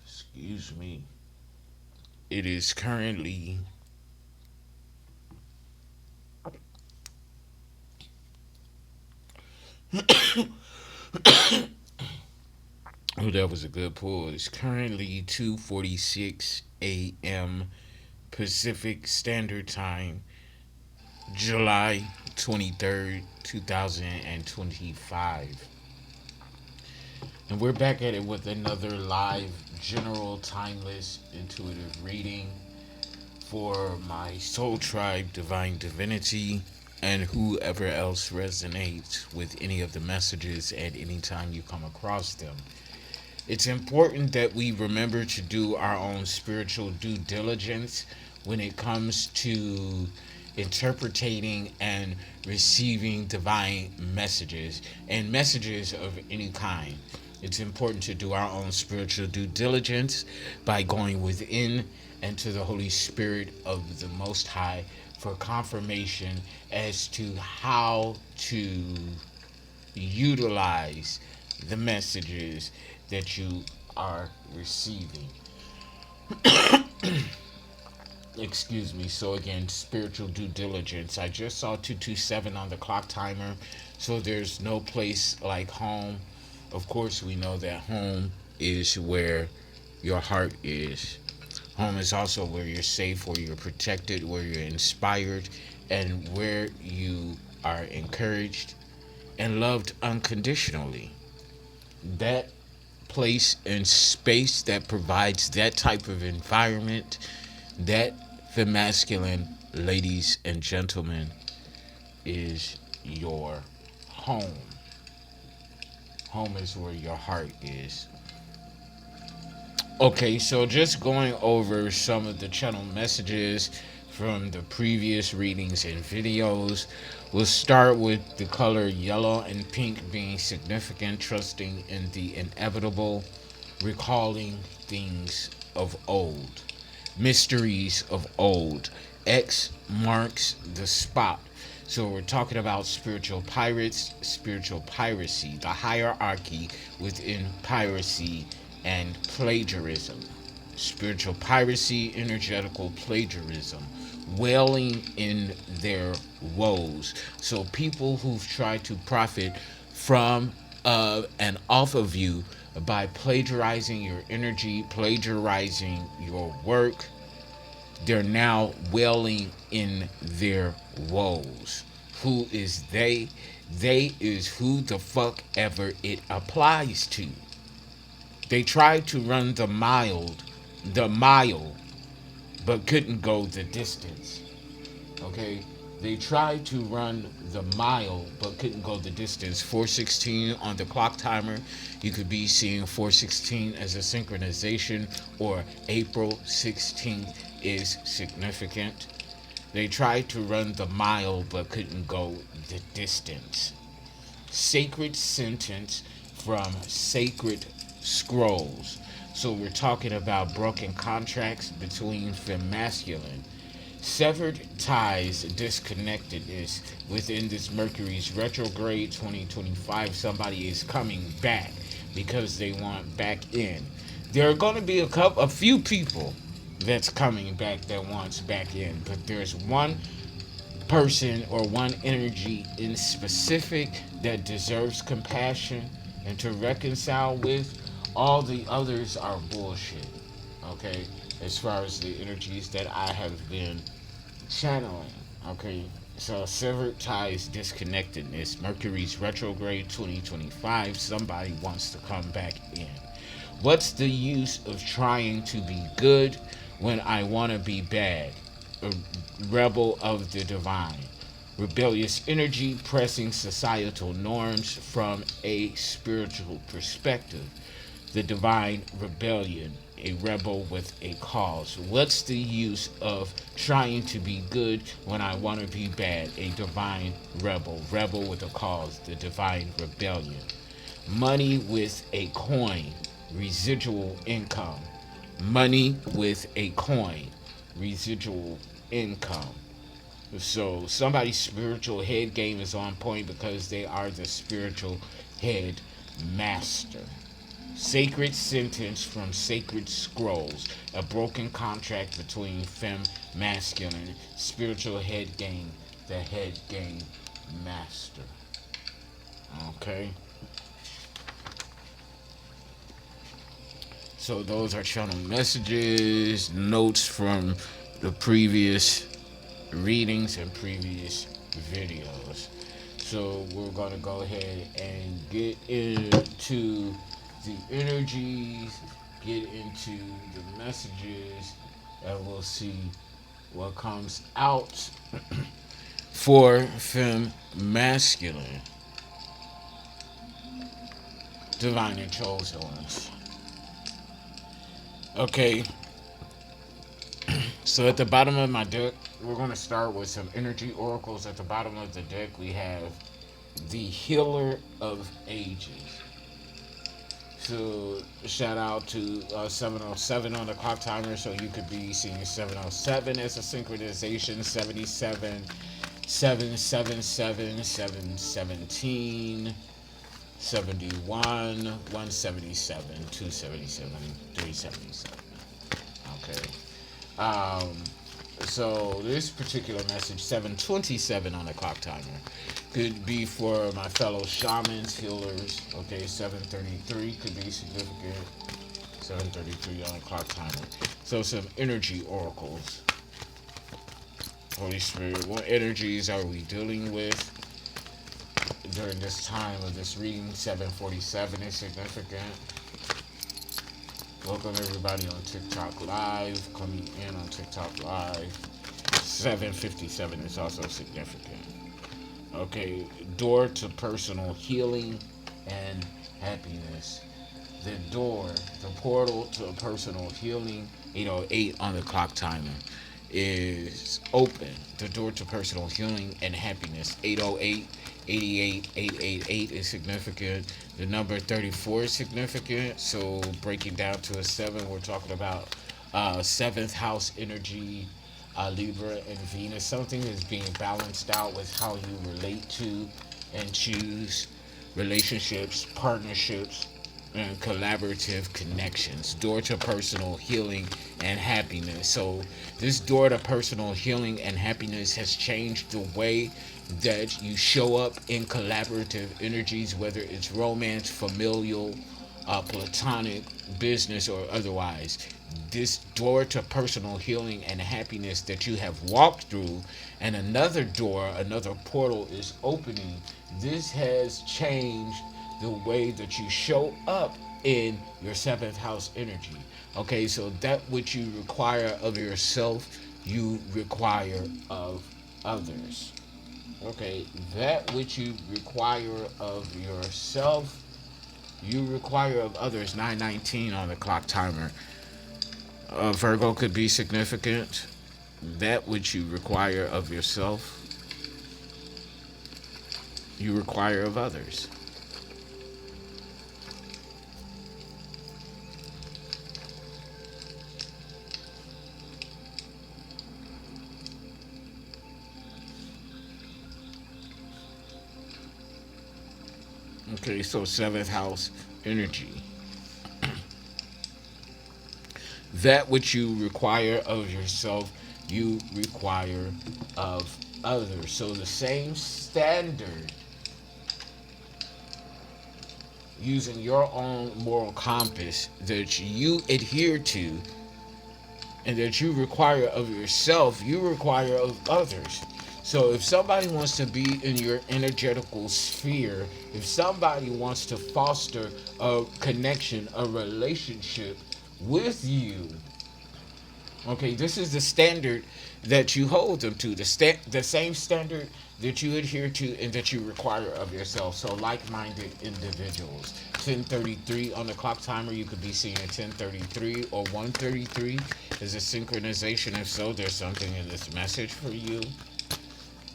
Excuse me. It is currently oh, that was a good pull. It's currently 2:46 a.m. Pacific Standard Time, July 23rd, 2025. And we're back at it with another live, general, timeless, intuitive reading for my soul tribe, Divine Divinity, and whoever else resonates with any of the messages at any time you come across them. It's important that we remember to do our own spiritual due diligence when it comes to interpreting and receiving divine messages and messages of any kind. It's important to do our own spiritual due diligence by going within and to the Holy Spirit of the Most High for confirmation as to how to utilize the messages that you are receiving. Excuse me. So again, spiritual due diligence. I just saw 227 on the clock timer. So there's no place like home. Of course, we know that home is where your heart is. Home is also where you're safe, where you're protected, where you're inspired, and where you are encouraged and loved unconditionally. That place and space that provides that type of environment, that the masculine, ladies and gentlemen, is your home. Home is where your heart is. Okay, so just going over some of the channel messages from the previous readings and videos. We'll start with the color yellow and pink being significant, trusting in the inevitable, recalling things of old, mysteries of old. X marks the spot. So we're talking about spiritual pirates, spiritual piracy, the hierarchy within piracy and plagiarism. Spiritual piracy, energetical plagiarism, wailing in their woes. So people who've tried to profit from and off of you by plagiarizing your energy, plagiarizing your work, they're now wailing in their woes. Who is they? They is who the fuck ever it applies to. They tried to run the mile, but couldn't go the distance. Okay? They tried to run the mile but couldn't go the distance. 416 on the clock timer. You could be seeing 416 as a synchronization, or April 16th is significant. They tried to run the mile but couldn't go the distance. Sacred sentence from sacred scrolls. So we're talking about broken contracts between femme masculine. Severed ties, disconnectedness within this Mercury's retrograde 2025. Somebody is coming back because they want back in. There are going to be a few people that's coming back that wants back in, but there's one person or one energy in specific that deserves compassion and to reconcile with. All the others are bullshit. Okay, as far as the energies that I have been channeling. Okay, so severed ties, disconnectedness, Mercury's retrograde 2025. Somebody wants to come back in. What's the use of trying to be good when I want to be bad? A rebel of the divine. Rebellious energy pressing societal norms from a spiritual perspective. The divine rebellion, a rebel with a cause. What's the use of trying to be good when I want to be bad? A divine rebel, rebel with a cause, the divine rebellion. Money with a coin, residual income. Money with a coin, residual income. So somebody's spiritual head game is on point because they are the spiritual head master. Sacred sentence from sacred scrolls. A broken contract between femme masculine. Spiritual head game. The head game master. Okay. So those are channel messages, notes from the previous readings and previous videos. So we're going to go ahead and get into the energies, get into the messages, and we'll see what comes out for femme masculine, divine and chosen ones. Okay, so at the bottom of my deck, we're going to start with some energy oracles. At the bottom of the deck, we have the Healer of Ages. So shout out to 707 on the clock timer. So you could be seeing 707 as a synchronization, 77, 777, 717, 71, 177, 277, 377. Okay. So this particular message, 727 on the clock timer, could be for my fellow shamans, healers. Okay, 733 could be significant. 733 on the clock timer. So some energy oracles. Holy Spirit, what energies are we dealing with during this time of this reading? 747 is significant. Welcome everybody on TikTok Live. Coming in on TikTok Live. 757 is also significant. Okay, door to personal healing and happiness. The door, the portal to personal healing, 808 on the clock timer, is open. The door to personal healing and happiness, 808, 88, 888 is significant. The number 34 is significant. So breaking down to a 7, we're talking about 7th house energy, Libra and Venus. Something is being balanced out with how you relate to and choose relationships, partnerships, and collaborative connections. Door to personal healing and happiness. So this door to personal healing and happiness has changed the way that you show up in collaborative energies, whether it's romance, familial, platonic, business, or otherwise. This door to personal healing and happiness that you have walked through, and another door, another portal is opening. This has changed the way that you show up in your 7th house energy. Okay, so that which you require of yourself, you require of others. Okay, that which you require of yourself, you require of others. 919 on the clock timer. Virgo could be significant. That which you require of yourself, you require of others. Okay, so seventh house energy. That which you require of yourself, you require of others. So the same standard, using your own moral compass that you adhere to and that you require of yourself, you require of others. So if somebody wants to be in your energetical sphere, if somebody wants to foster a connection, a relationship with you, okay, this is the standard that you hold them to, the same standard that you adhere to and that you require of yourself. So like-minded individuals. 1033 on the clock timer, you could be seeing a 1033 or 133 is a synchronization. If so, there's something in this message for you.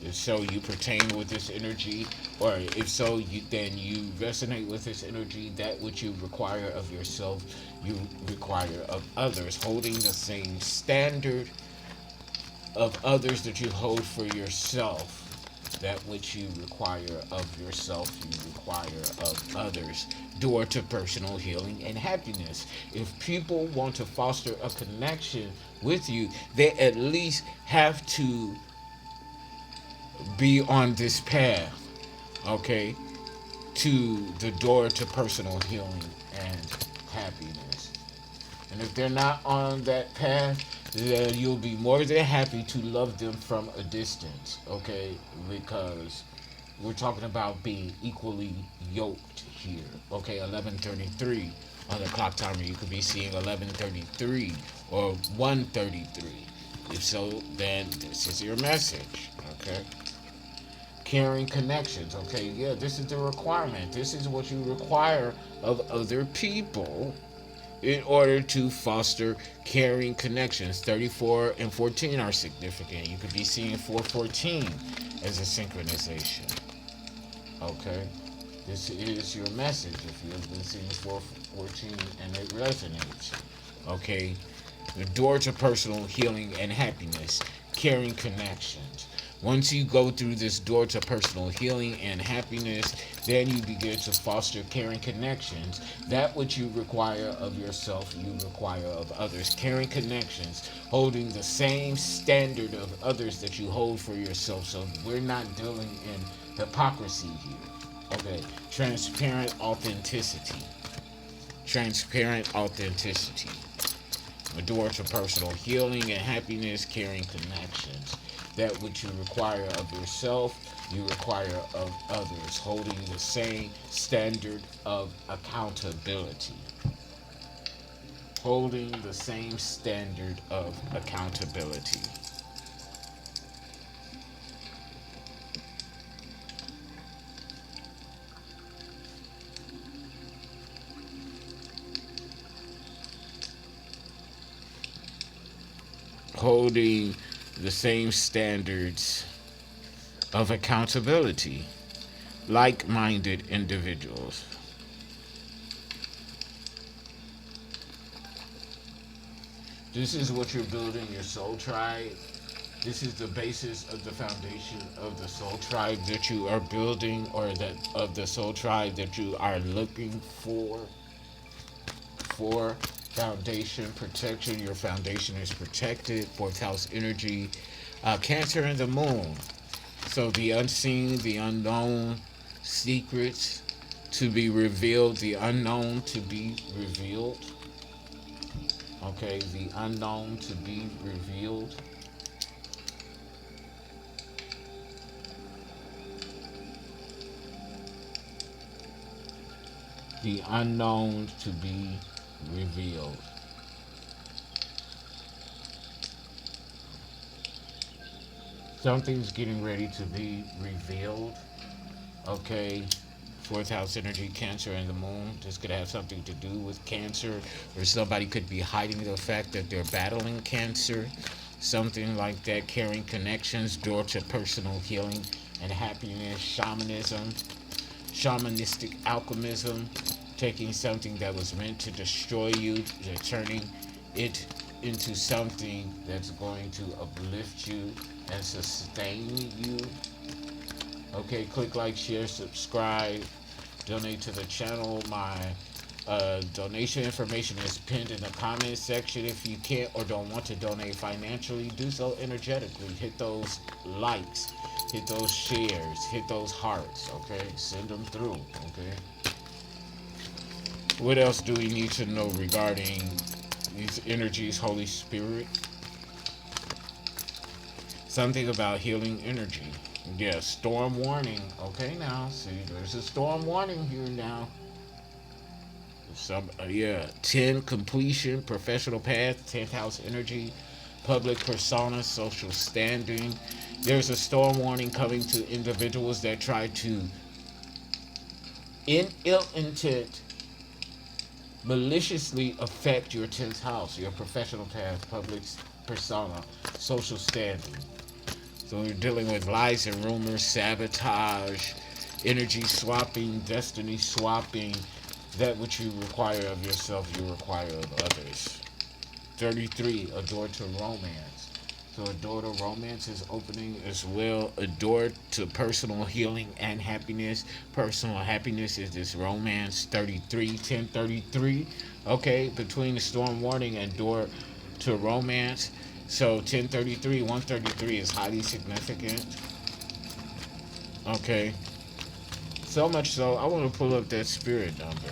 If so, you pertain with this energy, or if so, then you resonate with this energy. That which you require of yourself, you require of others, holding the same standard of others that you hold for yourself. That which you require of yourself, you require of others. Door to personal healing and happiness. If people want to foster a connection with you, they at least have to be on this path, okay, to the door to personal healing and happiness. And if they're not on that path, then you'll be more than happy to love them from a distance, okay? Because we're talking about being equally yoked here, okay? 1133 on the clock timer, you could be seeing 1133 or 133. If so, then this is your message, okay? Caring connections, okay? Yeah, this is the requirement. This is what you require of other people in order to foster caring connections. 34 and 14 are significant. You could be seeing 414 as a synchronization. Okay? This is your message if you have been seeing 414 and it resonates. Okay? The door to personal healing and happiness, caring connections. Once you go through this door to personal healing and happiness, then you begin to foster caring connections. That which you require of yourself, you require of others. Caring connections, holding the same standard of others that you hold for yourself. So we're not dealing in hypocrisy here. Okay. Transparent authenticity. Transparent authenticity. A door to personal healing and happiness, caring connections. That which you require of yourself, you require of others, holding the same standard of accountability. Holding the same standard of accountability. Holding the same standards of accountability. Like-minded individuals. This is what you're building your soul tribe. This is the basis of the foundation of the soul tribe that you are building, or that of the soul tribe that you are looking for foundation protection. Your foundation is protected. Fourth house energy. Cancer and the moon. So the unseen, the unknown, secrets to be revealed, the unknown to be revealed. Okay, the unknown to be revealed. The unknown to be revealed. Something's getting ready to be revealed. Okay. Fourth house energy, Cancer and the moon. This could have something to do with cancer, or somebody could be hiding the fact that they're battling cancer. Something like that. Carrying connections, door to personal healing and happiness. Shamanism, shamanistic alchemism, taking something that was meant to destroy you, turning it into something that's going to uplift you and sustain you. Okay, click like, share, subscribe, donate to the channel. My donation information is pinned in the comment section. If you can't or don't want to donate financially, do so energetically. Hit those likes, hit those shares, hit those hearts, okay? Send them through, okay? What else do we need to know regarding these energies, Holy Spirit? Something about healing energy. Yeah, storm warning. Okay, now, see, there's a storm warning here now. Some, yeah, 10 completion, professional path, 10th house energy, public persona, social standing. There's a storm warning coming to individuals that try to, in ill intent, maliciously affect your 10th house, your professional path, public persona, social standing. So you're dealing with lies and rumors, sabotage, energy swapping, destiny swapping. That which you require of yourself, you require of others. 33, a door to romance. So a door to romance is opening as well. A door to personal healing and happiness. Personal happiness is this romance. 33, 1033. Okay, between the storm warning and door to romance. So 1033, 133 is highly significant. Okay. So much so, I want to pull up that spirit number.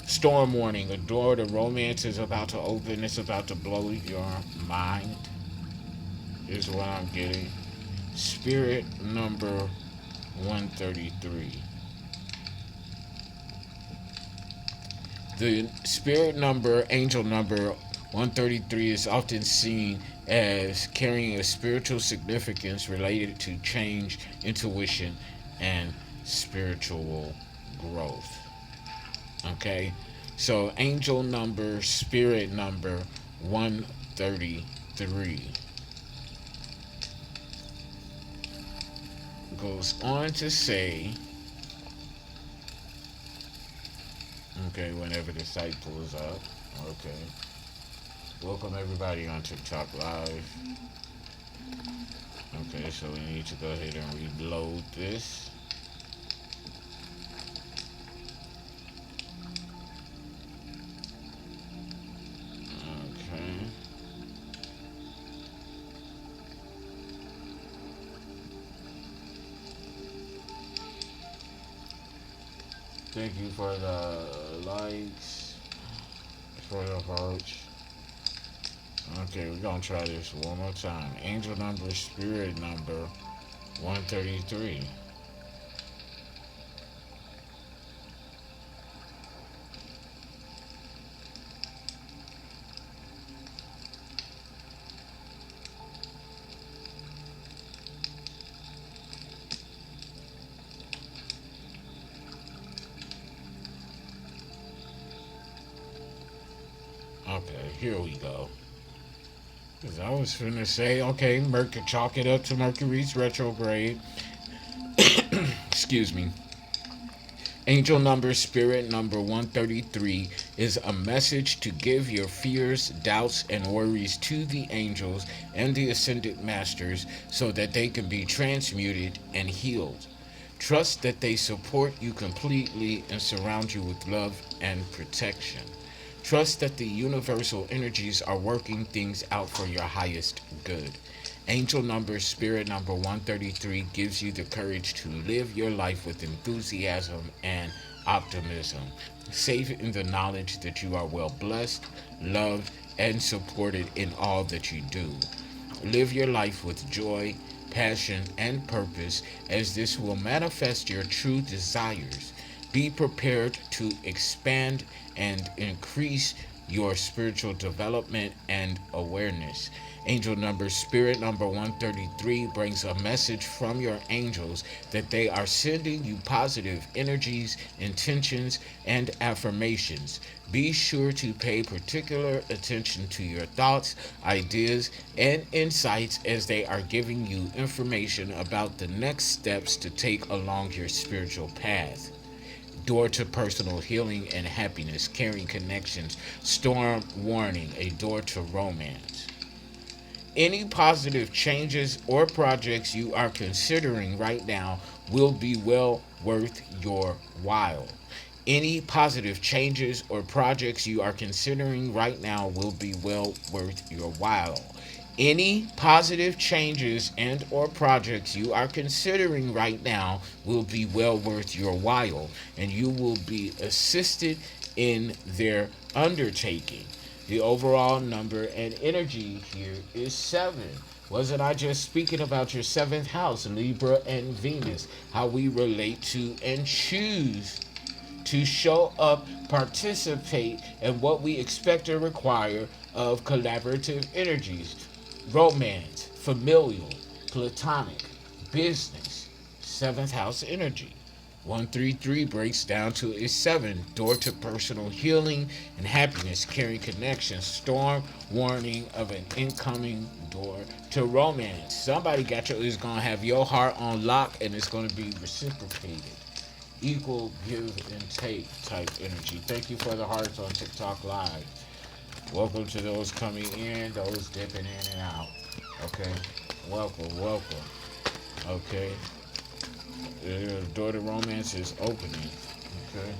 Storm warning, a door to romance is about to open. It's about to blow your mind, is what I'm getting. Spirit number 133. The spirit number, angel number 133, is often seen as carrying a spiritual significance related to change, intuition, and spiritual growth. Okay, so angel number, spirit number 133 goes on to say, okay, whenever the site pulls up, okay, welcome everybody on TikTok Live. Okay, so we need to go ahead and reload this. Okay. Thank you for the likes, for the hearts. Okay, we're gonna try this one more time. Angel number, spirit number 133. Okay, here we go. Because I was finna say, okay, Mercury, chalk it up to Mercury's retrograde. Excuse me. Angel number, spirit number 133 is a message to give your fears, doubts, and worries to the angels and the ascended masters so that they can be transmuted and healed. Trust that they support you completely and surround you with love and protection. Trust that the universal energies are working things out for your highest good. Angel number, spirit number 133 gives you the courage to live your life with enthusiasm and optimism, safe in the knowledge that you are well blessed, loved, and supported in all that you do. Live your life with joy, passion, and purpose, as this will manifest your true desires. Be prepared to expand and increase your spiritual development and awareness. Angel number spirit number 133 brings a message from your angels that they are sending you positive energies, intentions, and affirmations. Be sure to pay particular attention to your thoughts, ideas, and insights as they are giving you information about the next steps to take along your spiritual path. Door to personal healing and happiness, carrying connections. Storm warning, a door to romance. Any positive changes or projects you are considering right now will be well worth your while. Any positive changes or projects you are considering right now will be well worth your while. Any positive changes and or projects you are considering right now will be well worth your while, and you will be assisted in their undertaking. The overall number and energy here is 7. Wasn't I just speaking about your 7th house, Libra and Venus? How we relate to and choose to show up, participate, and what we expect or require of collaborative energies. Romance, familial, platonic, business, 7th house energy. 133 breaks down to a 7. Door to personal healing and happiness, carrying connection. Storm warning of an incoming door to romance. Somebody is gonna have your heart on lock, and it's gonna be reciprocated. Equal give and take type energy. Thank you for the hearts on TikTok Live. Welcome to those coming in, those dipping in and out. Okay, welcome. Okay, the door to romance is opening. Okay.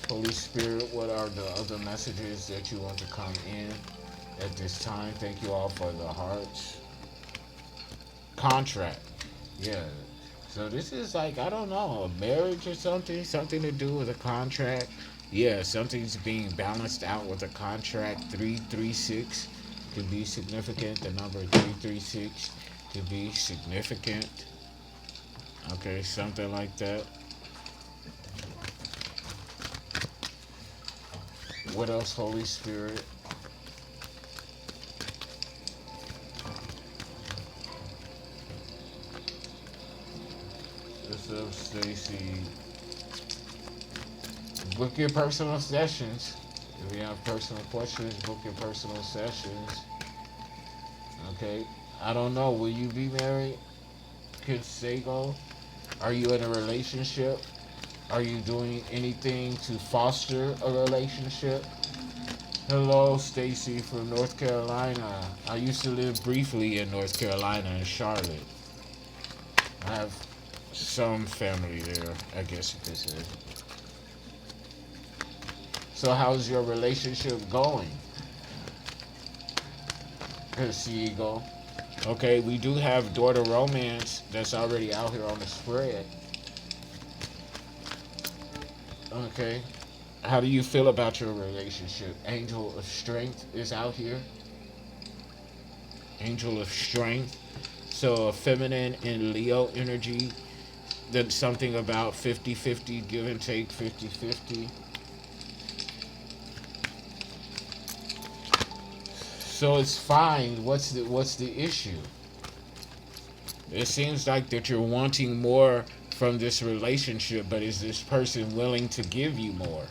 Holy Spirit, what are the other messages that you want to come in at this time? Thank you all for the hearts. Contract. Yeah. So this is like, I don't know, a marriage or something to do with a contract. Yeah, something's being balanced out with a contract. 336 could be significant. The number 336 could be significant. Okay, something like that. What else, Holy Spirit? What's up, Stacy? Book your personal sessions. If you have personal questions, book your personal sessions. Okay. I don't know. Will you be married? Kinsego? Are you in a relationship? Are you doing anything to foster a relationship? Hello, Stacy from North Carolina. I used to live briefly in North Carolina in Charlotte. I have some family there, I guess you could say. So how's your relationship going? Seagull. Okay, we do have daughter romance that's already out here on the spread. Okay. How do you feel about your relationship? Angel of Strength is out here. Angel of Strength. So a feminine and Leo energy. That's something about 50-50, give and take 50-50. So it's fine. What's the issue? It seems like that you're wanting more from this relationship, but is this person willing to give you more?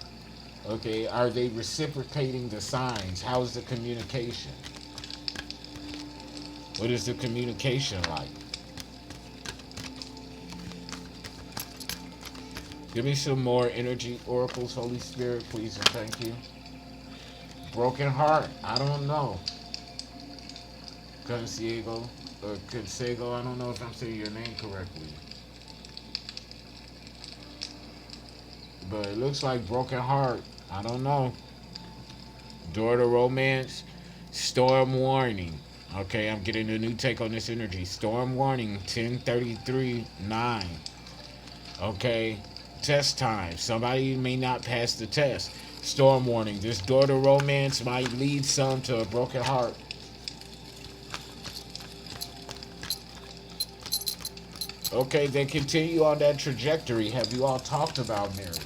Okay, are they reciprocating the signs? How's the communication? What is the communication like? Give me some more energy, oracles, Holy Spirit, please and thank you. Broken heart, I don't know. Consejo, or Consejo, I don't know if I'm saying your name correctly. But it looks like broken heart. I don't know. Door to romance. Storm warning. Okay, I'm getting a new take on this energy. Storm warning. 10:33:9. Okay. Test time. Somebody may not pass the test. Storm warning. This door to romance might lead some to a broken heart. Okay, they continue on that trajectory. Have you all talked about marriage?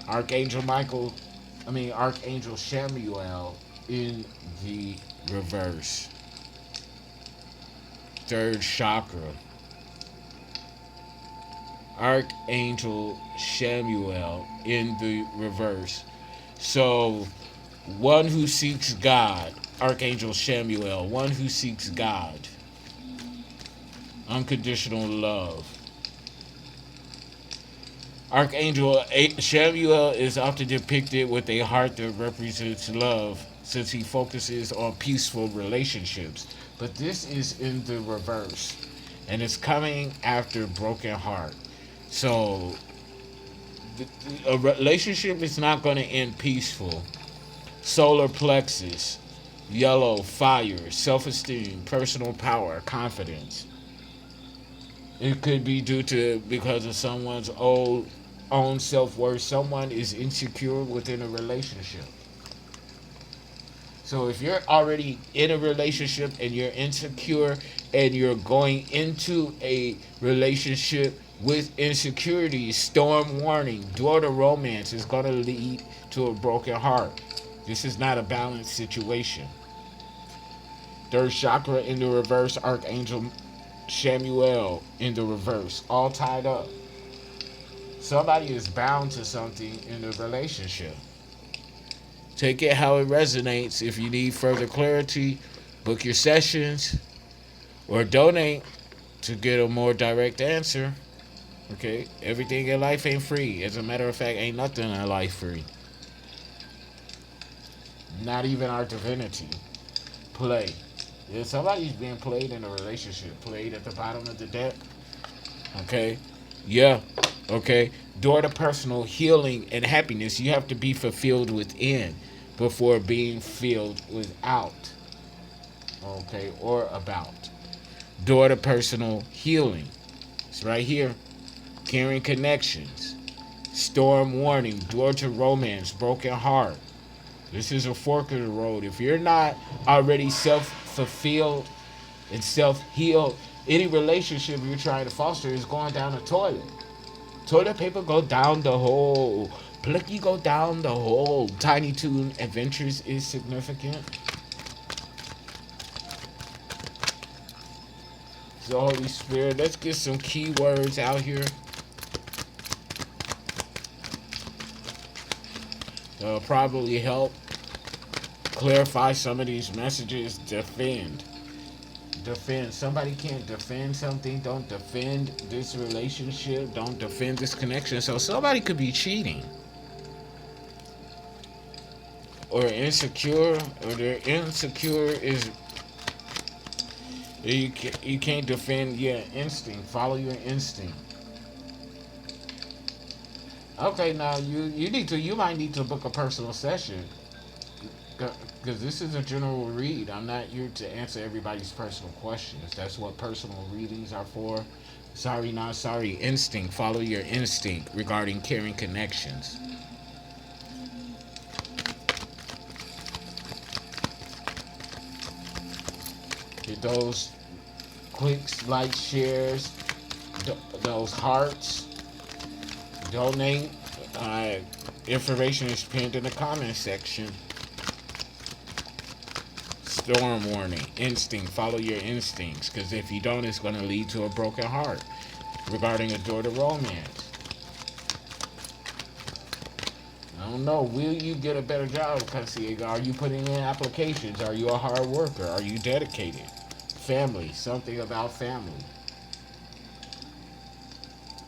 Archangel Michael, Archangel Shamuel in the reverse. Third chakra. Archangel Shamuel in the reverse. So, one who seeks God, Archangel Shamuel, one who seeks God, unconditional love. Archangel Shamuel is often depicted with a heart that represents love since he focuses on peaceful relationships. But this is in the reverse and it's coming after broken heart. So a relationship is not going to end peaceful. Solar plexus, yellow, fire, self-esteem, personal power, confidence. It could be due to because of someone's own self-worth. Someone is insecure within a relationship. So if you're already in a relationship and you're insecure and you're going into a relationship with insecurities, storm warning, door to romance is going to lead to a broken heart. This is not a balanced situation. Third chakra in the reverse, Archangel Shamuel in the reverse, all tied up. Somebody is bound to something in the relationship. Take it how it resonates. If you need further clarity, book your sessions or donate to get a more direct answer. Okay? Everything in life ain't free. As a matter of fact, ain't nothing in life free. Not even our divinity. Play. Yeah, somebody's being played in a relationship. Played at the bottom of the deck. Okay? Yeah. Okay? Door to personal healing and happiness. You have to be fulfilled within before being filled without. Okay? Or about. Door to personal healing. It's right here. Caring connections. Storm warning. Door to romance. Broken heart. This is a fork of the road. If you're not already self-fulfilled and self-healed, any relationship you're trying to foster is going down the toilet. Toilet paper go down the hole. Blicky go down the hole. Tiny Toon Adventures is significant. So Holy Spirit, let's get some keywords out here. That'll probably help clarify some of these messages. Defend. Somebody can't defend something. Don't defend this relationship. Don't defend this connection. So somebody could be cheating or insecure, or they're insecure is you can't defend your instinct. Follow your instinct. Okay, now you might need to book a personal session. Because this is a general read. I'm not here to answer everybody's personal questions. That's what personal readings are for. Sorry, not sorry. Instinct. Follow your instinct regarding caring connections. Get those clicks, likes, shares, those hearts. Donate. Information is pinned in the comment section. Storm warning. Instinct. Follow your instincts. Because if you don't, it's going to lead to a broken heart. Regarding a door to romance. I don't know. Will you get a better job? Because are you putting in applications? Are you a hard worker? Are you dedicated? Family. Something about family.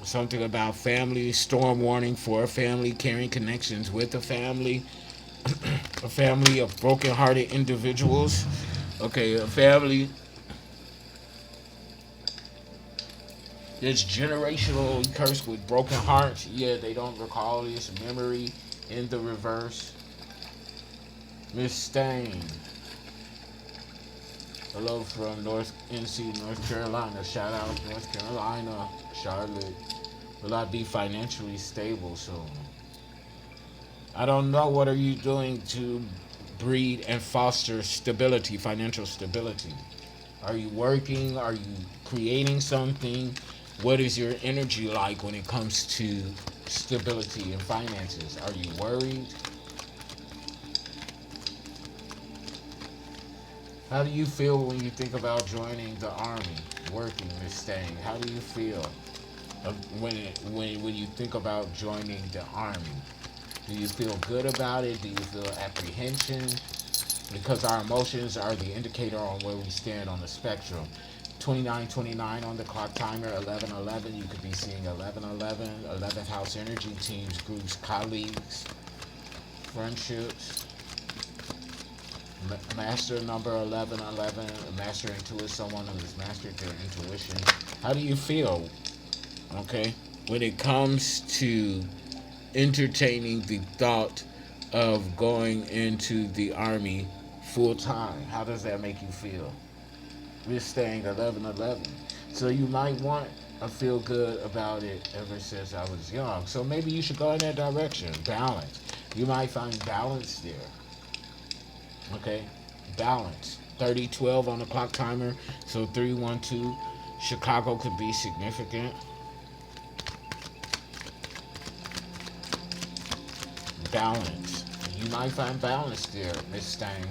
Something about family. Storm warning for a family. Carrying connections with a family. A family of broken-hearted individuals. Okay, a family that's generational cursed with broken hearts. Yeah, they don't recall this memory in the reverse. Miss Stain. Hello from North Carolina. Shout out North Carolina, Charlotte. Will I be financially stable soon? I don't know. What are you doing to breed and foster stability, financial stability? Are you working? Are you creating something? What is your energy like when it comes to stability and finances? Are you worried? How do you feel when you think about joining the army, working this thing? How do you feel when you think about joining the army? Do you feel good about it? Do you feel apprehension? Because our emotions are the indicator on where we stand on the spectrum. 2929 on the clock timer, 1111. You could be seeing 1111, 11th house energy, teams, groups, colleagues, friendships. Master number 1111, master intuition, someone who has mastered their intuition. How do you feel, okay, when it comes to entertaining the thought of going into the army full time? How does that make you feel? We're staying 1111. So you might want to feel good about it ever since I was young. So maybe you should go in that direction. Balance. You might find balance there. Okay? Balance. 3012 on the clock timer. So 312. Chicago could be significant. Balance. You might find balance there, Miss Stang.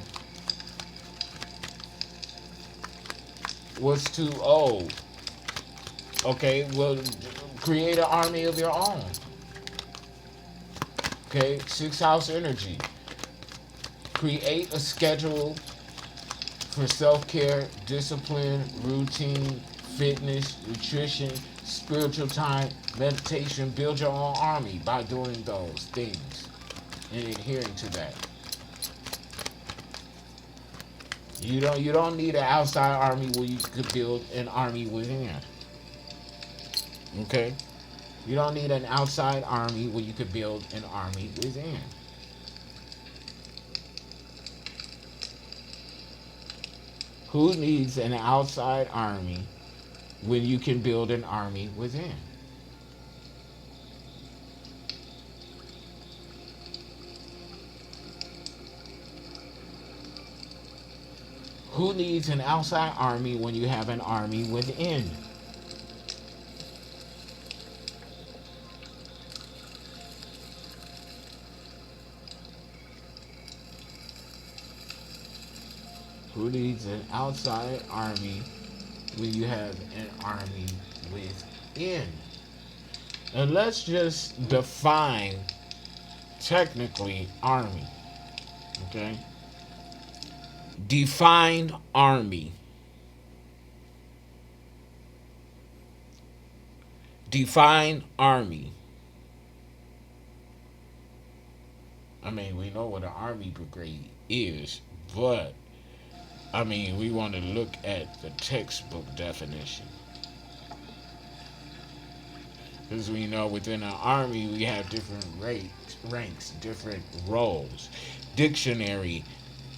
What's too old? Okay, well, create an army of your own. Okay, 6th house energy. Create a schedule for self-care, discipline, routine, fitness, nutrition, spiritual time, meditation. Build your own army by doing those things and adhering to that. You don't need an outside army where you could build an army within. Okay? You don't need an outside army where you could build an army within. Who needs an outside army when you can build an army within? Who needs an outside army when you have an army within? Who needs an outside army when you have an army within? And let's just define technically army. Okay? Define army. Define army. I mean, we know what an army brigade is, but I mean, we want to look at the textbook definition. Because we know within an army we have different ranks, different roles. Dictionary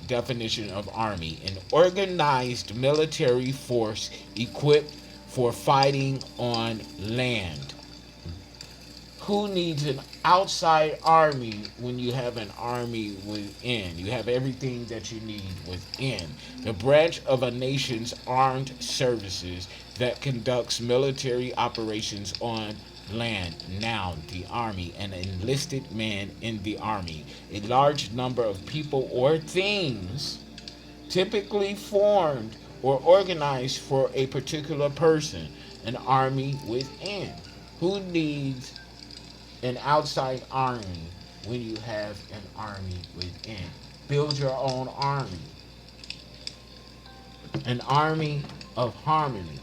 definition of army: an organized military force equipped for fighting on land. Who needs an outside army when you have an army within? You have everything that you need within. The branch of a nation's armed services that conducts military operations on land. Noun, the army, an enlisted man in the army. A large number of people or things typically formed or organized for a particular person. An army within. Who needs an outside army when you have an army within? Build your own army. An army of harmony.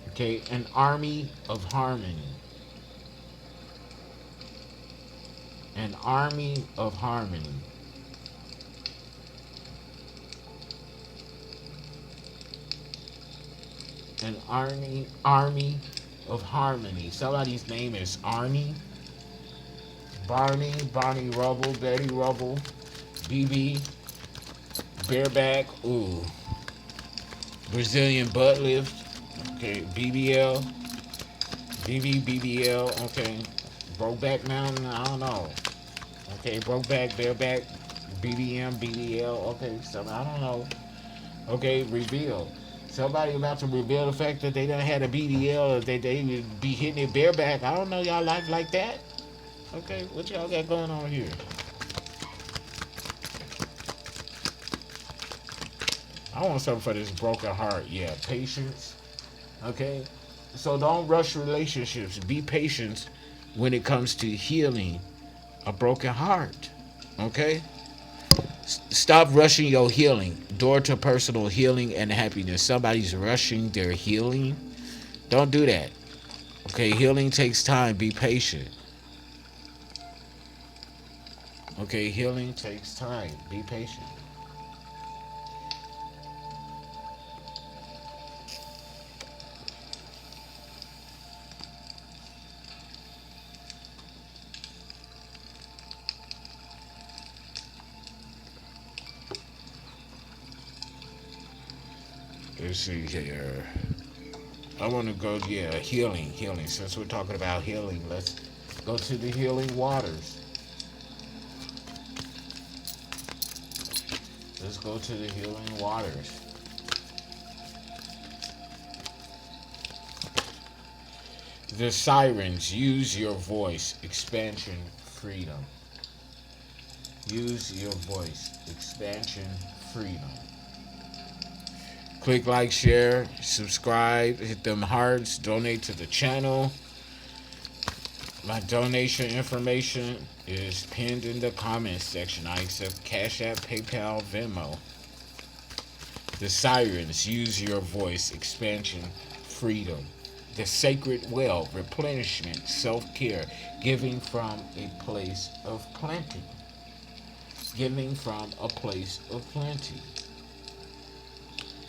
Okay, an army of harmony. An army of harmony. An army of harmony. Somebody's name is Arnie, Barney Rubble, Betty Rubble, BB, Bareback, ooh, Brazilian butt lift, okay, BBL, BBL, okay, Brokeback Mountain, I don't know, okay, Brokeback, Bareback, BBL, okay, so I don't know, okay, Reveal. Somebody about to reveal the fact that they done had a BDL, or that they would be hitting it bareback. I don't know y'all like that. Okay, what y'all got going on here? I want something for this broken heart. Yeah, patience. Okay? So don't rush relationships. Be patient when it comes to healing a broken heart. Okay? Stop rushing your healing. Door to personal healing and happiness. Somebody's rushing their healing. Don't do that. Okay? Healing takes time. Be patient. Okay? Healing takes time. Be patient. Let's see here. I want to go, yeah, healing, healing. Since we're talking about healing, let's go to the healing waters. Let's go to the healing waters. The sirens, use your voice, expansion, freedom. Use your voice, expansion, freedom. Click like, share, subscribe, hit them hearts, donate to the channel. My donation information is pinned in the comments section. I accept Cash App, PayPal, Venmo. The sirens, use your voice, expansion, freedom. The sacred well, replenishment, self-care, giving from a place of plenty. Giving from a place of plenty.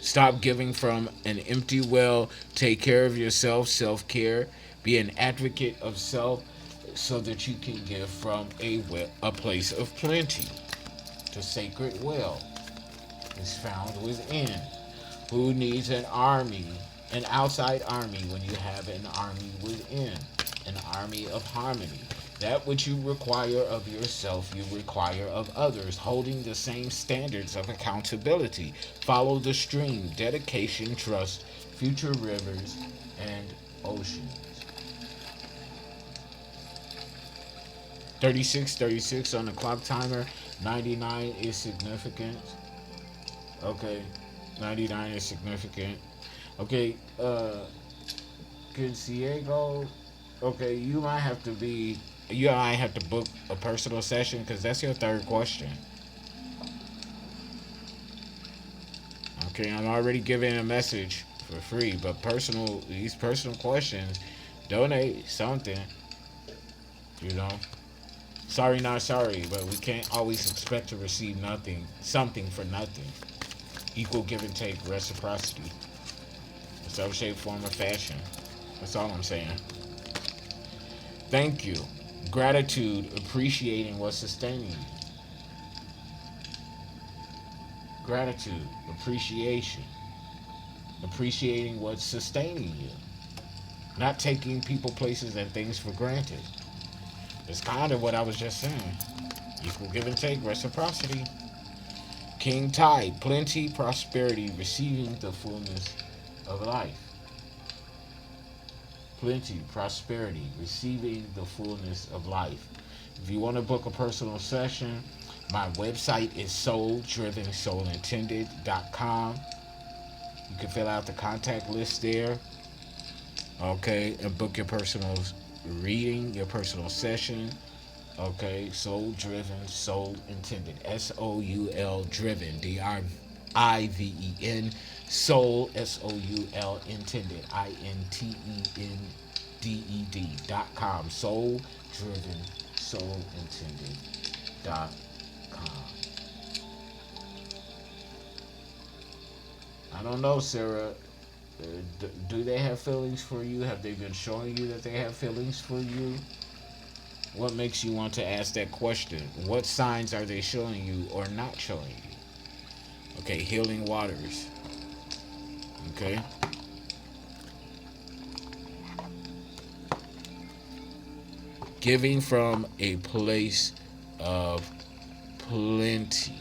Stop giving from an empty well. Take care of yourself, self-care. Be an advocate of self so that you can give from a place of plenty. The sacred well is found within. Who needs an army, an outside army, when you have an army within? An army of harmony. That which you require of yourself, you require of others, holding the same standards of accountability. Follow the stream, dedication, trust, future rivers, and oceans. 36 on the clock timer. 99 is significant. Okay, 99 is significant. Okay, Diego. Okay, you might have to book a personal session because that's your third question. Okay, I'm already giving a message for free, but these personal questions, donate something. You know, sorry, not sorry, but we can't always expect to receive something for nothing. Equal give and take, reciprocity, in some shape, form, or fashion. That's all I'm saying. Thank you. Gratitude, appreciating what's sustaining you. Gratitude, appreciation, appreciating what's sustaining you. Not taking people, places, and things for granted. It's kind of what I was just saying. Equal give and take, reciprocity. King Tide, plenty, prosperity, receiving the fullness of life. Plenty, prosperity, receiving the fullness of life. If you want to book a personal session, my website is souldrivensoulintended.com. You can fill out the contact list there, okay, and book your personal reading, your personal session. Okay, soul driven, soul intended. SOUL driven, DRIVEN, soul, SOUL intended, INTENDED.com. Soul driven, soul intended.com. I don't know, Sarah. Do they have feelings for you? Have they been showing you that they have feelings for you? What makes you want to ask that question? What signs are they showing you or not showing you? Okay, healing waters. Okay. Giving from a place of plenty.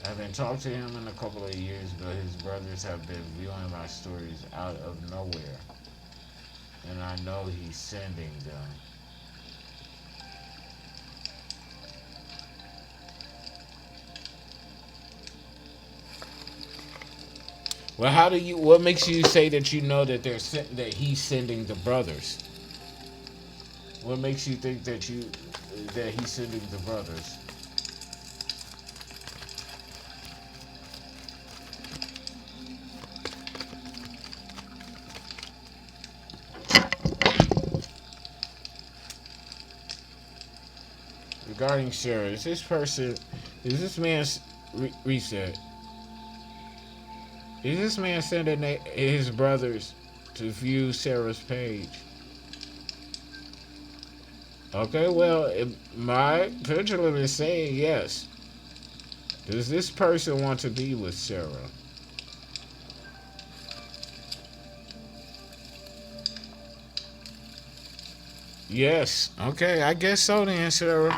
I haven't talked to him in a couple of years, but his brothers have been viewing my stories out of nowhere. and I know he's sending them. Well, how do you? What makes you say that you know that that he's sending the brothers? What makes you think that he's sending the brothers? Regarding Sarah, is this man's reset? Is this man sending his brothers to view Sarah's page? Okay, well, my pendulum is saying yes. Does this person want to be with Sarah? Yes. Okay, I guess so then, Sarah.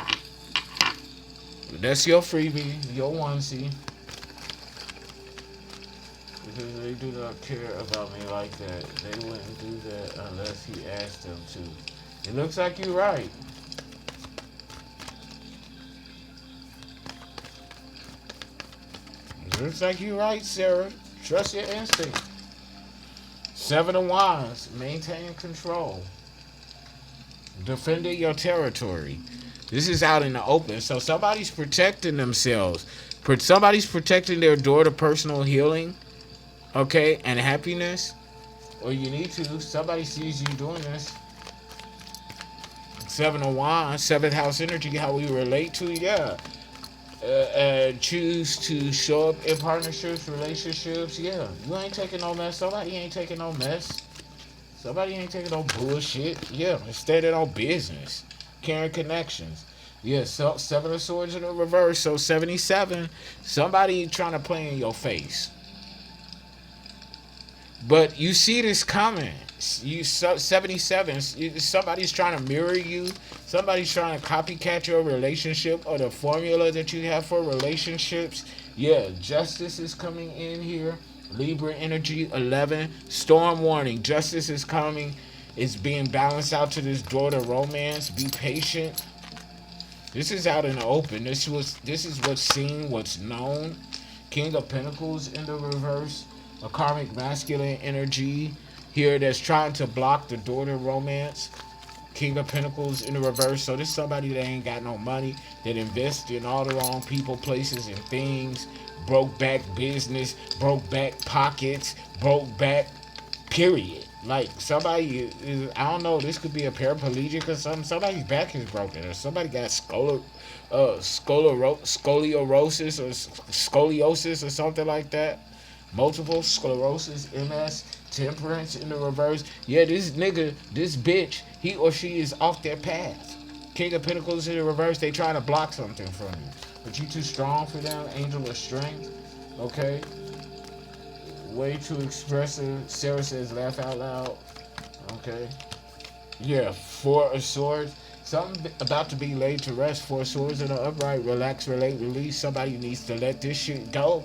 That's your freebie, your onesie. Because they do not care about me like that. They wouldn't do that unless he asked them to. It looks like you're right. It looks like you're right, Sarah. Trust your instinct. Seven of Wands. Maintain control. Defending your territory. This is out in the open. So somebody's protecting themselves. Somebody's protecting their door to personal healing. Okay, and happiness. Or you need to. Somebody sees you doing this. Seven of Wands, seventh house energy, how we relate to, yeah. Choose to show up in partnerships, relationships, yeah. You ain't taking no mess. Somebody ain't taking no mess. Somebody ain't taking no bullshit. Yeah, instead of no business. Carrying connections. Yeah, so seven of swords in the reverse. So 77. Somebody trying to play in your face. But you see this coming. 77. Somebody's trying to mirror you. Somebody's trying to copycat your relationship or the formula that you have for relationships. Yeah, justice is coming in here. Libra energy 11. Storm warning. Justice is coming. It's being balanced out to this door to romance. Be patient. This is out in the open. This is what's seen, what's known. King of Pentacles in the reverse. A karmic masculine energy here that's trying to block the door to romance. King of Pentacles in the reverse. So this is somebody that ain't got no money, that invests in all the wrong people, places, and things. Broke back business, broke back pockets, broke back period. Like somebody is, I don't know, this could be a paraplegic or something. Somebody's back is broken, or somebody got scoliosis or scoliosis or something like that. Multiple sclerosis, MS, temperance in the reverse. Yeah, this nigga, this bitch, he or she is off their path. King of Pentacles in the reverse, they trying to block something from you. But you too strong for them, angel of strength. Okay? Way too expressive. Sarah says laugh out loud. Okay? Yeah, four of swords. Something about to be laid to rest. Four swords in the upright. Relax, relate, release. Somebody needs to let this shit go.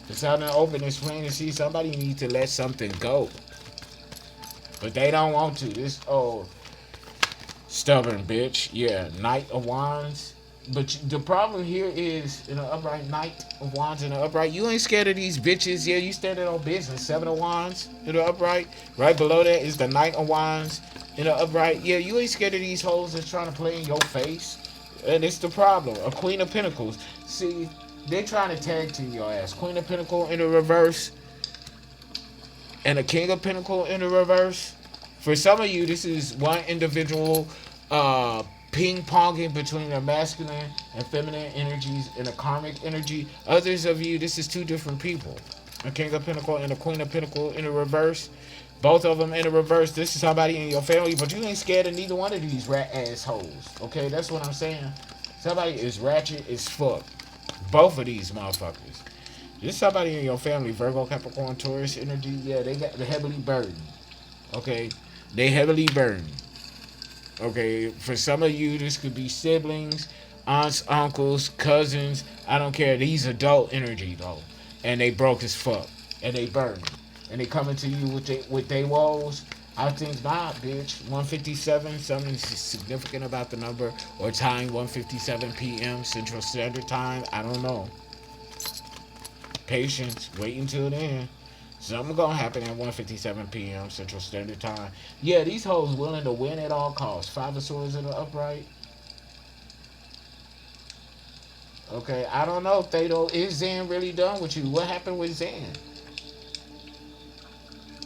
It's out in the open. It's plain to see. Somebody needs to let something go. But they don't want to. This stubborn bitch. Yeah, Knight of Wands. But the problem here is in the upright, Knight of Wands in the upright. You ain't scared of these bitches. Yeah, you standing on business. Seven of Wands in the upright. Right below that is the Knight of Wands in the upright. Yeah, you ain't scared of these hoes that's trying to play in your face. And it's the problem. A Queen of Pentacles. See, they trying to tag team your ass. Queen of Pentacles in the reverse. And a King of Pentacles in the reverse. For some of you, this is one individual ping-ponging between the masculine and feminine energies and a karmic energy. Others of you, this is two different people. A King of Pentacles and a Queen of Pentacles in the reverse. Both of them in the reverse. This is somebody in your family, but you ain't scared of neither one of these rat assholes. Okay, that's what I'm saying. Somebody is ratchet as fuck. Both of these motherfuckers. This somebody in your family, Virgo, Capricorn, Taurus energy. Yeah, they got the heavily burdened. Okay, they heavily burdened. Okay, for some of you, this could be siblings, aunts, uncles, cousins. I don't care. These adult energy though, and they broke as fuck, and they burdened, and they coming to you with they woes. I think not, bitch. 157, something significant about the number, or time 1:57 p.m. Central Standard Time. I don't know. Patience. Wait until then. Something gonna happen at 1:57 p.m. Central Standard Time. Yeah, these hoes willing to win at all costs. Five of Swords in the upright. Okay, I don't know, Thedo. Is Zen really done with you? What happened with Zen?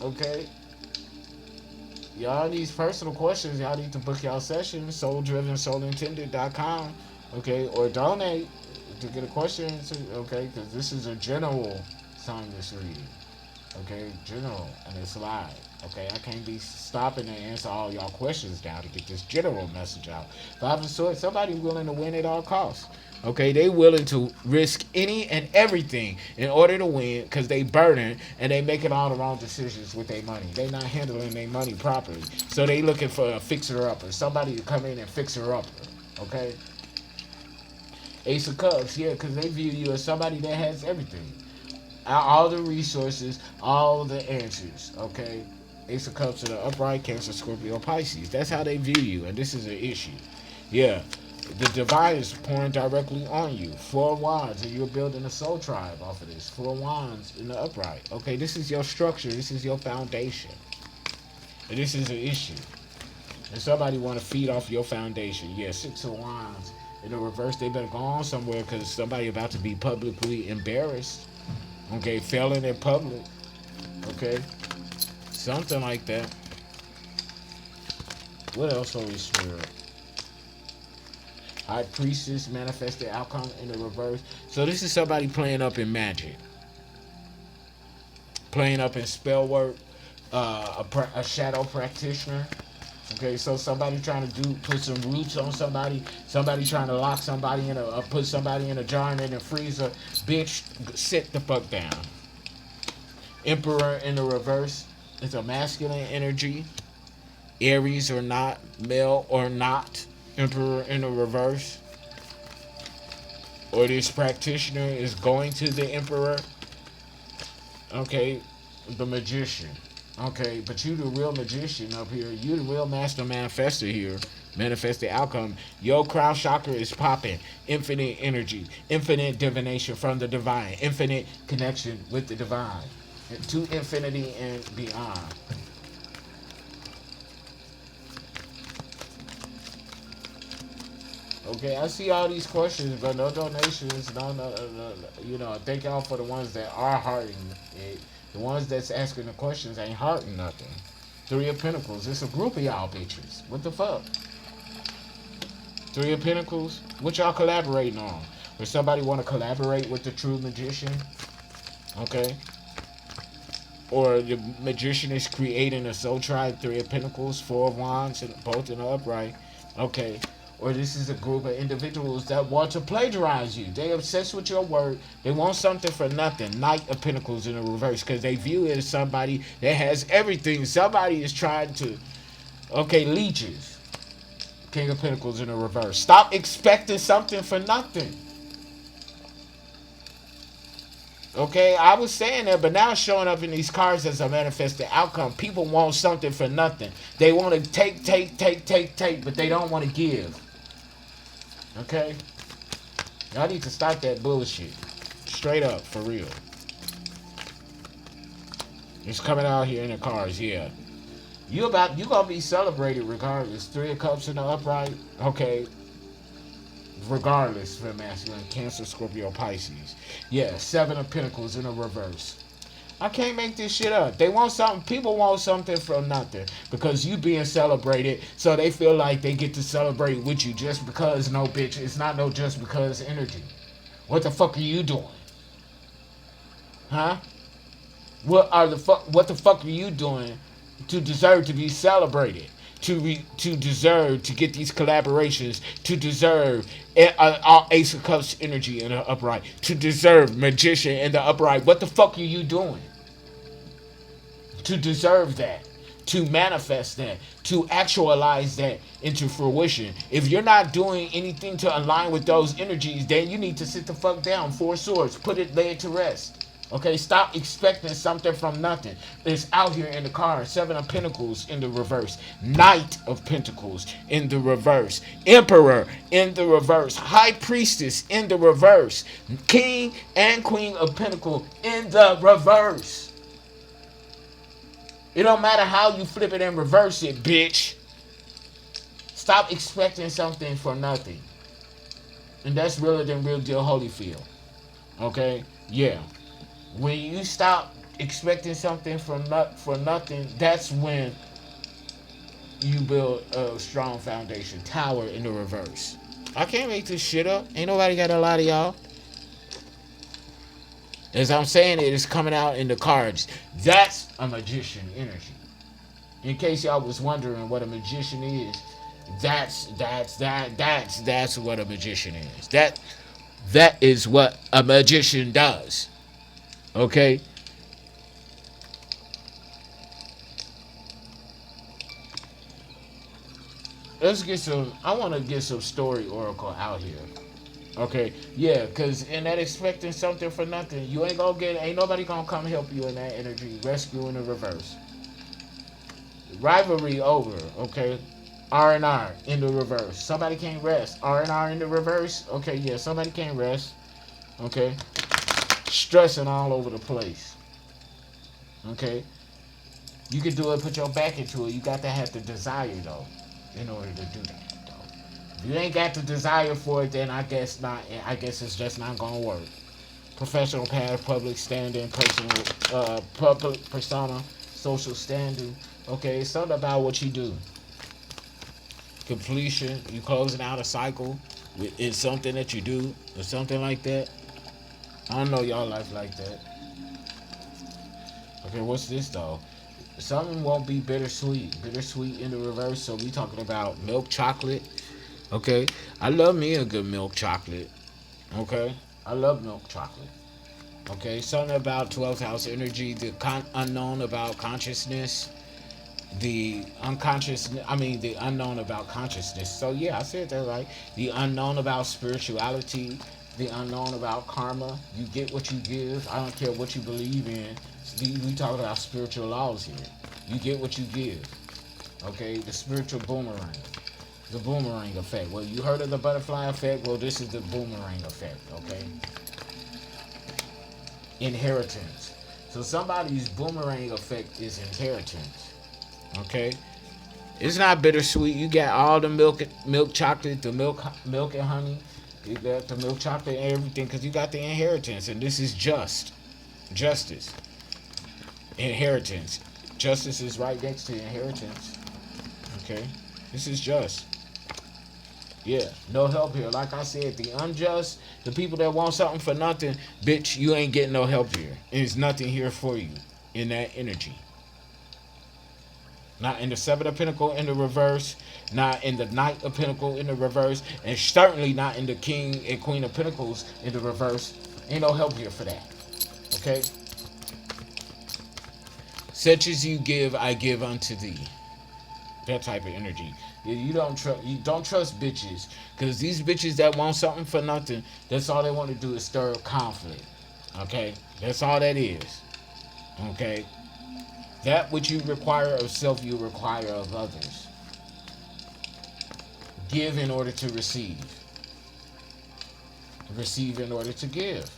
Okay, y'all these personal questions, y'all need to book y'all session, souldriven.soulintended.com. Okay, or donate to get a question. Okay, because this is a general science reading. Okay, general, and it's live. Okay, I can't be stopping to answer all y'all questions now to get this general message out. Five of Swords, somebody willing to win at all costs. Okay, they willing to risk any and everything in order to win because they burning and they making all the wrong decisions with their money. They not handling their money properly. So they looking for a fixer-upper, somebody to come in and fix her up. Okay? Ace of Cups, yeah, because they view you as somebody that has everything. All the resources, all the answers, okay? Ace of Cups in the upright, Cancer, Scorpio, Pisces. That's how they view you, and this is an issue. Yeah, the divine is pouring directly on you. Four wands, and you're building a soul tribe off of this. Four wands in the upright. Okay, this is your structure. This is your foundation. And this is an issue. And somebody want to feed off your foundation. Yeah, Six of Wands in the reverse. They better go on somewhere because somebody about to be publicly embarrassed. Okay, failing in public. Okay, something like that. What else, Holy Spirit? High Priestess, manifested outcome in the reverse. So this is somebody playing up in magic, playing up in spell work, a shadow practitioner. Okay, so somebody trying to put some roots on somebody trying to lock somebody in put somebody in a jar and in a freezer. Bitch, sit the fuck down. Emperor in the reverse. It's a masculine energy. Aries or not, male or not. Emperor in the reverse. Or this practitioner is going to the emperor. Okay, the magician. Okay, but you the real magician up here. You the real master manifester here. Manifest the outcome. Your crown chakra is popping. Infinite energy. Infinite divination from the divine. Infinite connection with the divine. To infinity and beyond. Okay, I see all these questions, but no donations. No. You know, thank y'all for the ones that are hearting it. The ones that's asking the questions ain't hearting nothing. Three of Pentacles. It's a group of y'all bitches. What the fuck? Three of Pentacles. What y'all collaborating on? Does somebody want to collaborate with the true magician? Okay. Or the magician is creating a soul tribe. Three of Pentacles. Four of Wands. And both in the upright. Okay. Or this is a group of individuals that want to plagiarize you. They obsessed with your work. They want something for nothing. Knight of Pentacles in the reverse. Because they view it as somebody that has everything. Somebody is trying to... Okay, leeches. King of Pentacles in the reverse. Stop expecting something for nothing. Okay, I was saying that, but now it's showing up in these cards as a manifested outcome. People want something for nothing. They want to take, but they don't want to give. Okay? Y'all need to stop that bullshit. Straight up, for real. It's coming out here in the cards, yeah. You gonna be celebrated regardless. Three of Cups in the upright. Okay. Regardless for masculine. Cancer, Scorpio, Pisces. Yeah, Seven of Pentacles in the reverse. I can't make this shit up. They want something. People want something from nothing because you being celebrated, so they feel like they get to celebrate with you just because. No, bitch, it's not no just because energy. What the fuck are you doing? Huh? What the fuck are you doing to deserve to be celebrated? To deserve to get these collaborations, to deserve Ace of Cups energy in the upright, to deserve Magician in the upright. What the fuck are you doing to deserve that, to manifest that, to actualize that into fruition? If you're not doing anything to align with those energies, then you need to sit the fuck down. Four Swords, lay it to rest. Okay, stop expecting something from nothing. It's out here in the card. Seven of Pentacles in the reverse. Knight of Pentacles in the reverse. Emperor in the reverse. High Priestess in the reverse. King and Queen of Pentacles in the reverse. It don't matter how you flip it and reverse it, bitch. Stop expecting something for nothing. And that's realer than real deal Holyfield. Okay? Yeah. When you stop expecting something for nothing, that's when you build a strong foundation. Tower in the reverse. I can't make this shit up. Ain't nobody got a lot of y'all. As I'm saying it is coming out in the cards. That's a magician energy. In case y'all was wondering what a magician is, that's what a magician is. That is what a magician does. Okay? Let's get some. I want to get some story oracle out here. Okay? Yeah, because in that expecting something for nothing, you ain't gonna get. Ain't nobody gonna come help you in that energy. Rescue in the reverse. Rivalry over. Okay? R&R in the reverse. Somebody can't rest. R&R in the reverse. Okay, yeah, somebody can't rest. Okay? Stressing all over the place. Okay? You can do it, put your back into it. You got to have the desire, though, in order to do that, though. If you ain't got the desire for it, then I guess not. I guess it's just not gonna work. Professional path, public standing, personal, public persona, social standing. Okay, it's something about what you do. Completion, you closing out a cycle. It's something that you do, or something like that. I don't know y'all life like that. Okay, what's this though? Something won't be bittersweet. Bittersweet in the reverse. So we talking about milk chocolate. Okay, I love me a good milk chocolate. Okay, I love milk chocolate. Okay, something about 12th house energy. The unknown about consciousness. The unconscious. I mean, the unknown about consciousness. So yeah, I said that right. The unknown about spirituality. The unknown about karma. You get what you give. I don't care what you believe in. We talking about spiritual laws here. You get what you give. Okay, the spiritual boomerang. The boomerang effect. Well, you heard of the butterfly effect? Well, this is the boomerang effect, okay? Inheritance. So somebody's boomerang effect is inheritance. Okay? It's not bittersweet. You got all the milk chocolate, the milk and honey. You got the milk chocolate and everything because you got the inheritance. And this is justice. Inheritance. Justice is right next to inheritance. Okay? This is just. Yeah, no help here. Like I said, the unjust, the people that want something for nothing, bitch, you ain't getting no help here. There's nothing here for you in that energy. Not in the Seven of Pentacles in the reverse, not in the Knight of Pentacles in the reverse, and certainly not in the King and Queen of Pentacles in the reverse. Ain't no help here for that. Okay? Such as you give, I give unto thee. That type of energy. You don't trust bitches, because these bitches that want something for nothing, that's all they want to do is stir up conflict. Okay, that's all that is. Okay, that which you require of self, you require of others. Give in order to receive. Receive in order to give.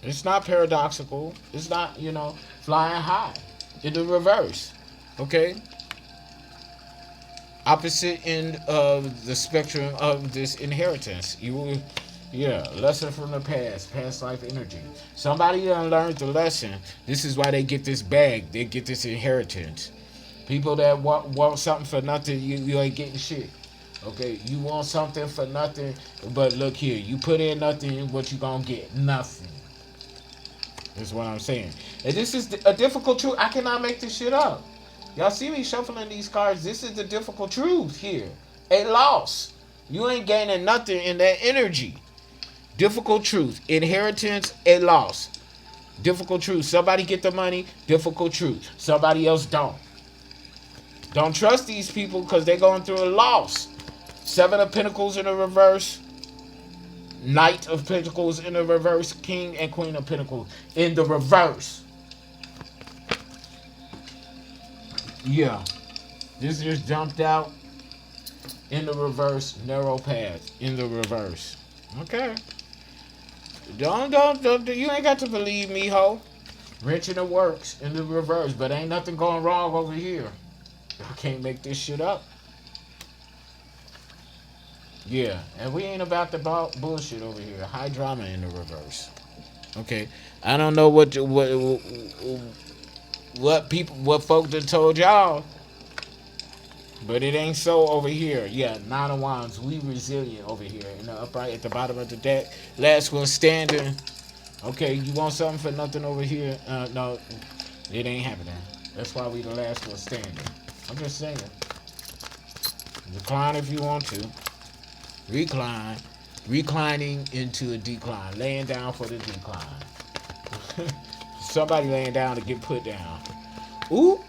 It's not paradoxical. It's not, flying high. In the reverse. Okay? Opposite end of the spectrum of this inheritance. Lesson from the past life energy. Somebody done learned the lesson. This is why they get this bag. They get this inheritance. People that want something for nothing, you ain't getting shit. Okay, you want something for nothing, but look here, you put in nothing, what you gonna get? Nothing. That's what I'm saying. And this is a difficult truth. I cannot make this shit up. Y'all see me shuffling these cards. This is the difficult truth here. A loss. You ain't gaining nothing in that energy. Difficult truth. Inheritance, a loss. Difficult truth. Somebody get the money. Difficult truth. Somebody else don't. Don't trust these people because they're going through a loss. Seven of Pentacles in the reverse. Knight of Pentacles in the reverse. King and Queen of Pentacles in the reverse. Yeah. This just jumped out in the reverse. Narrow path in the reverse. Okay. Don't. You ain't got to believe me, ho. Wrenching the works in the reverse, but ain't nothing going wrong over here. I can't make this shit up. Yeah, and we ain't about the bullshit over here. High drama in the reverse. Okay, I don't know what folk that told y'all, but it ain't so over here. Yeah, 9 of Wands. We resilient over here in the upright at the bottom of the deck. Last one standing. Okay, you want something for nothing over here? No, it ain't happening. That's why we the last one standing. I'm just saying. Recline if you want to. Recline. Reclining into a decline. Laying down for the decline. Somebody laying down to get put down. Ooh.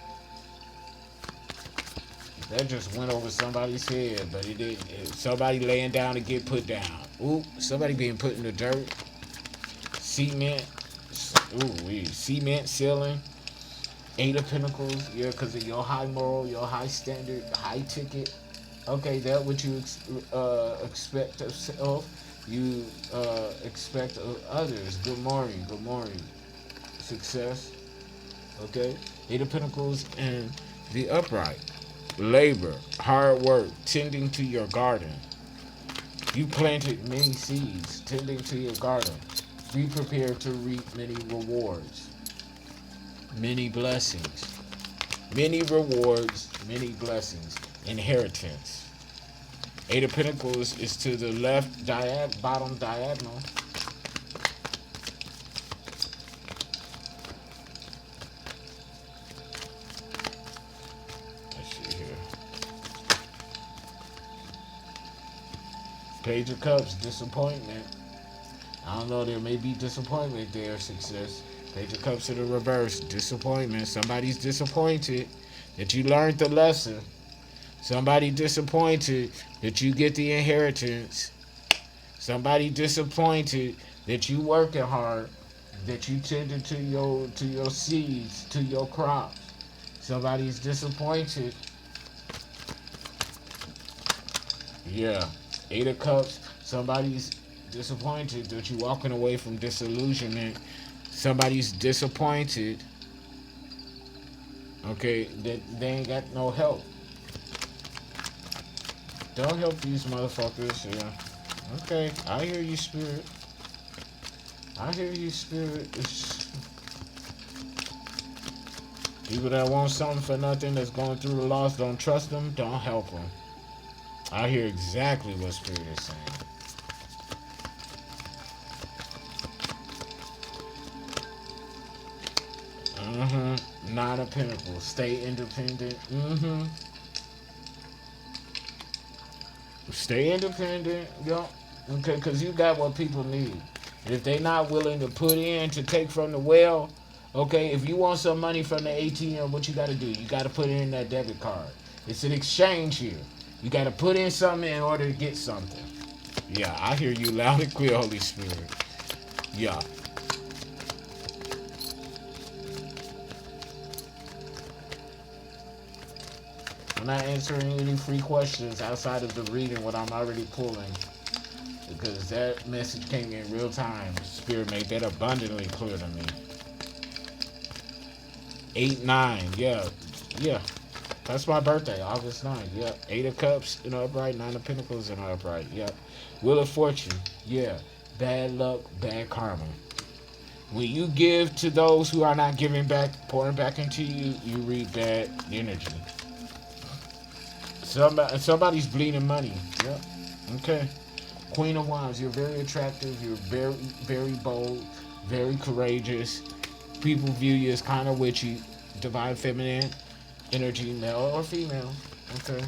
That just went over somebody's head, but it didn't. Somebody laying down to get put down. Ooh. Somebody being put in the dirt. Cement. Ooh, cement ceiling. 8 of Pentacles. Yeah, because of your high moral, your high standard, high ticket. Okay, that what you expect of self, you expect of others. Good morning, good morning. Success. Okay, 8 of Pentacles and the upright. Labor, hard work, tending to your garden. You planted many seeds, tending to your garden. Be prepared to reap many rewards, many blessings, many rewards, many blessings. Inheritance. 8 of Pentacles is to the left bottom diagonal. Let's see here. Page of Cups, disappointment. I don't know, there may be disappointment there, success. Page of Cups in the reverse, disappointment. Somebody's disappointed that you learned the lesson. Somebody disappointed that you get the inheritance. Somebody disappointed that you working hard, that you tended to your seeds, to your crops. Somebody's disappointed. Yeah, 8 of Cups. Somebody's disappointed that you walking away from disillusionment. Somebody's disappointed. Okay, that they ain't got no help. Don't help these motherfuckers, yeah. Okay, I hear you, Spirit. I hear you, Spirit. It's people that want something for nothing, that's going through the loss, don't trust them, don't help them. I hear exactly what Spirit is saying. Mm-hmm. 9 of Pentacles. Stay independent. Mm-hmm. Stay independent, yo. Okay, because you got what people need. And if they not willing to put in to take from the well, okay, if you want some money from the ATM, what you got to do? You got to put in that debit card. It's an exchange here. You got to put in something in order to get something. Yeah, I hear you loud and clear, Holy Spirit. Yeah. I'm not answering any free questions outside of the reading what I'm already pulling, because that message came in real time. Spirit made that abundantly clear to me. 8, 9, yeah. That's my birthday, August 9th. Yep. 8 of Cups in the upright, 9 of Pentacles in the upright. Yep. Wheel of Fortune. Yeah. Bad luck, bad karma. When you give to those who are not giving back, pouring back into you, you reap bad energy. Somebody's bleeding money. Yep. Okay. Queen of Wands. You're very attractive. You're very, very bold. Very courageous. People view you as kind of witchy. Divine feminine energy, male or female. Okay.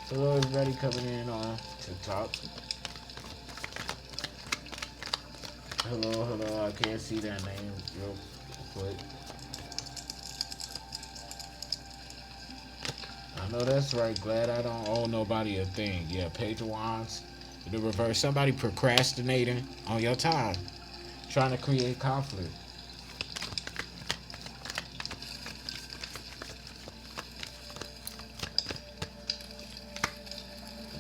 Hello, everybody coming in on TikTok. Hello. I can't see that name real quick. I know that's right. Glad I don't owe nobody a thing. Yeah, Page of Wands. In the reverse, somebody procrastinating on your time, trying to create conflict.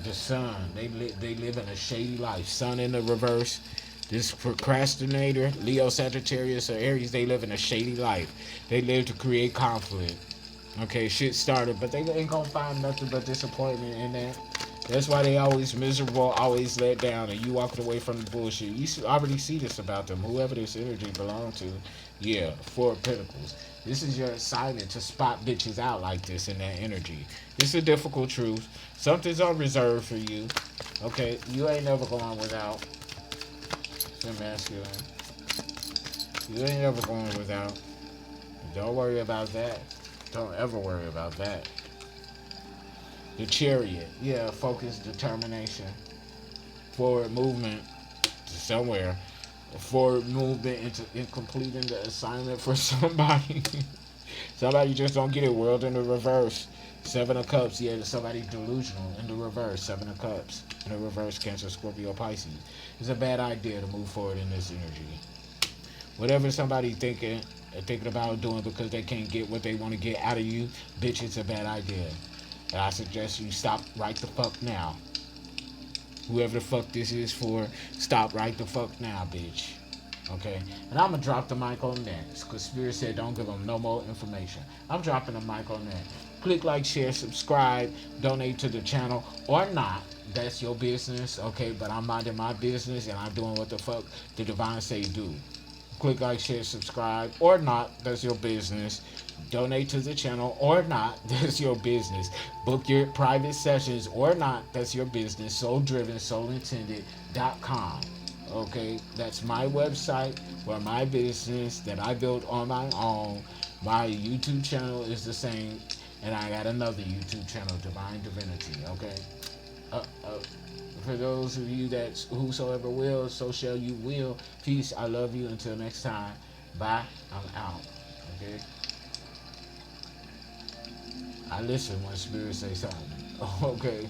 The Sun, they live in a shady life. Sun in the reverse. This procrastinator, Leo, Sagittarius, or Aries, they live in a shady life. They live to create conflict. Okay, shit started, but they ain't gonna find nothing but disappointment in that. That's why they always miserable, always let down, and you walking away from the bullshit. You already see this about them. Whoever this energy belong to, yeah, Four of Pentacles. This is your assignment to spot bitches out like this in that energy. It's a difficult truth. Something's on reserve for you. Okay, you ain't never going without. The masculine. You ain't never going without. Don't worry about that. Don't ever worry about that. The Chariot. Yeah, focus, determination. Forward movement to somewhere. Forward movement in completing the assignment for somebody. Somebody just don't get it. World in the reverse. Seven of Cups. Yeah, somebody delusional in the reverse. Seven of Cups. In the reverse, Cancer, Scorpio, Pisces. It's a bad idea to move forward in this energy. Whatever somebody thinking about doing because they can't get what they want to get out of you, bitch, it's a bad idea. And I suggest you stop right the fuck now. Whoever the fuck this is for, stop right the fuck now, bitch. Okay? And I'm gonna drop the mic on that. Because Spirit said don't give them no more information. I'm dropping the mic on that. Click like, share, subscribe, donate to the channel, or not. That's your business, okay? But I'm minding my business and I'm doing what the fuck the divine say do. Click like, share, subscribe, or not. That's your business. Donate to the channel, or not. That's your business. Book your private sessions, or not. That's your business. Soul Driven, SoulIntended.com. Okay, that's my website for my business that I built on my own. My YouTube channel is the same, and I got another YouTube channel, Divine Divinity. Okay. Uh, uh, for those of you that whosoever will, so shall you will. Peace. I love you. Until next time. Bye. I'm out. Okay. I listen when Spirit say something. Okay.